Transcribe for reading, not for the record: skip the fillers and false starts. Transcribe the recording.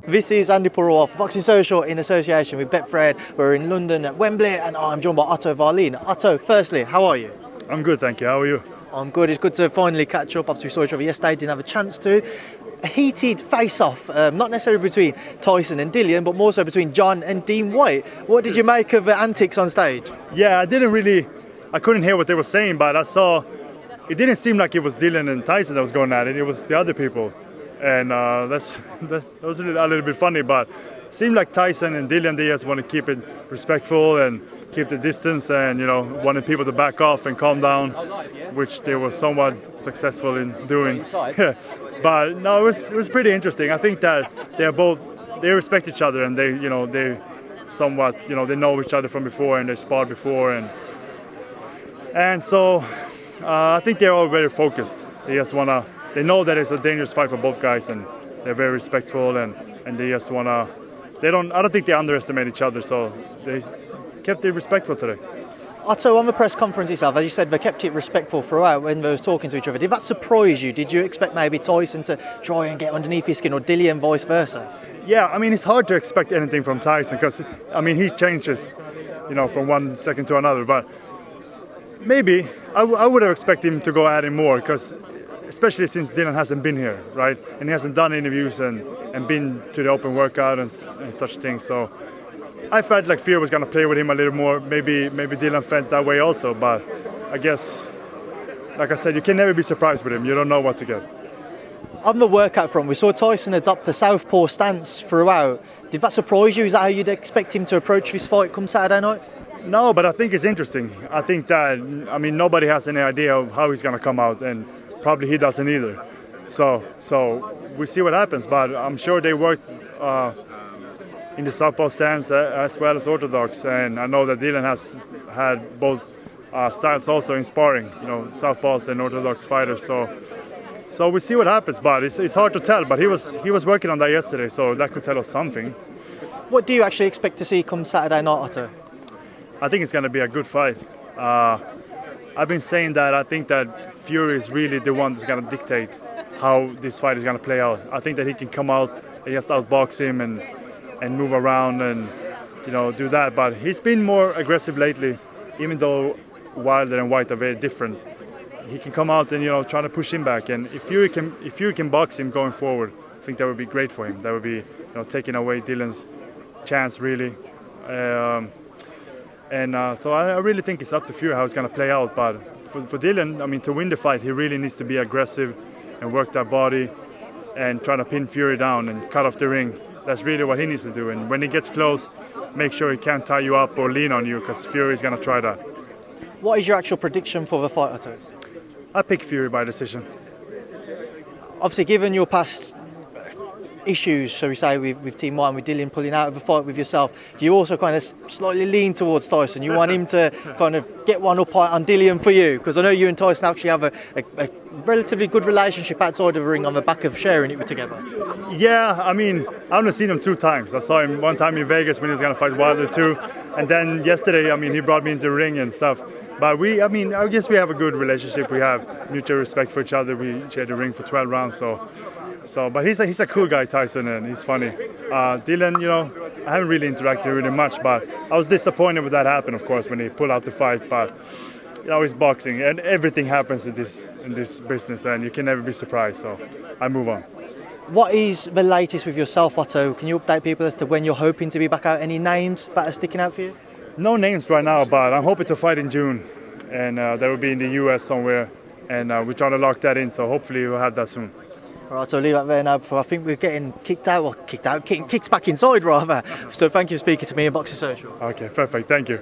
This is Andi Purewal for Boxing Social in association with Betfred. We're in London at Wembley and I'm joined by Otto Wallin. Otto, firstly, how are you? I'm good, thank you. How are you? I'm good. It's good to finally catch up. Obviously, we saw each other yesterday, didn't have a chance to. A heated face-off, not necessarily between Tyson and Dillian, but more so between John and Dillian Whyte. What did you make of the antics on stage? Yeah, I couldn't hear what they were saying, but I saw, it didn't seem like it was Dillian and Tyson that was going at it, it was the other people. And that was a little bit funny, but it seemed like Tyson and Dillian, they just want to keep it respectful and keep the distance and, wanted people to back off and calm down, which they were somewhat successful in doing. But no, it was pretty interesting. I think that they respect each other and they somewhat, they know each other from before and they sparred before. And so I think they're all very focused. They know that it's a dangerous fight for both guys, and they're very respectful, and they just wanna. I don't think they underestimate each other, so they kept it respectful today. Otto, on the press conference itself, as you said, they kept it respectful throughout when they were talking to each other. Did that surprise you? Did you expect maybe Tyson to try and get underneath his skin, or Dillian vice versa? Yeah, I mean, it's hard to expect anything from Tyson because, he changes, from one second to another. But maybe I would have expected him to go at him more because. Especially since Dillian hasn't been here, right? And he hasn't done interviews and been to the open workout and such things. So I felt like Fury was going to play with him a little more. Maybe Dillian felt that way also. But I guess, like I said, you can never be surprised with him. You don't know what to get. On the workout front, we saw Tyson adopt a southpaw stance throughout. Did that surprise you? Is that how you'd expect him to approach this fight come Saturday night? No, but I think it's interesting. I think that, nobody has any idea of how he's going to come out. And probably he doesn't either. So we see what happens, but I'm sure they worked in the southpaw stance as well as orthodox, and I know that Dillian has had both styles also in sparring, southpaws and orthodox fighters. So we see what happens, but it's hard to tell. But he was working on that yesterday, so that could tell us something. What do you actually expect to see come Saturday night, Otto? I think it's going to be a good fight. I've been saying that I think that Fury is really the one that's going to dictate how this fight is going to play out. I think that he can come out and just outbox him and move around and do that. But he's been more aggressive lately, even though Wilder and Whyte are very different. He can come out and try to push him back. And if Fury can box him going forward, I think that would be great for him. That would be taking away Dillian's chance really. So I really think it's up to Fury how it's going to play out. But for Dillian, to win the fight, he really needs to be aggressive and work that body and try to pin Fury down and cut off the ring. That's really what he needs to do. And when he gets close, make sure he can't tie you up or lean on you because Fury is going to try that. What is your actual prediction for the fight, Otto? I pick Fury by decision. Obviously, given your past issues, shall we say, with Team White and with Dillian pulling out of the fight with yourself, do you also kind of slightly lean towards Tyson? You want him to kind of get one up on Dillian for you? Because I know you and Tyson actually have a relatively good relationship outside of the ring on the back of sharing it together. Yeah, I've only seen him 2 times. I saw him one time in Vegas when he was going to fight Wilder too, and then yesterday, he brought me into the ring and stuff. But I guess we have a good relationship. We have mutual respect for each other. We shared the ring for 12 rounds, but he's a cool guy, Tyson, and he's funny. Dillian, I haven't really interacted with him much, but I was disappointed when that happened, of course, when he pulled out the fight. But it's boxing, and everything happens in this business, and you can never be surprised. So I move on. What is the latest with yourself, Otto? Can you update people as to when you're hoping to be back out? Any names that are sticking out for you? No names right now, but I'm hoping to fight in June, and that will be in the US somewhere, and we're trying to lock that in. So hopefully we'll have that soon. All right, so I'll leave that there now before I think we're getting kicked back inside rather. So thank you for speaking to me in Boxing Social. Okay, perfect. Thank you.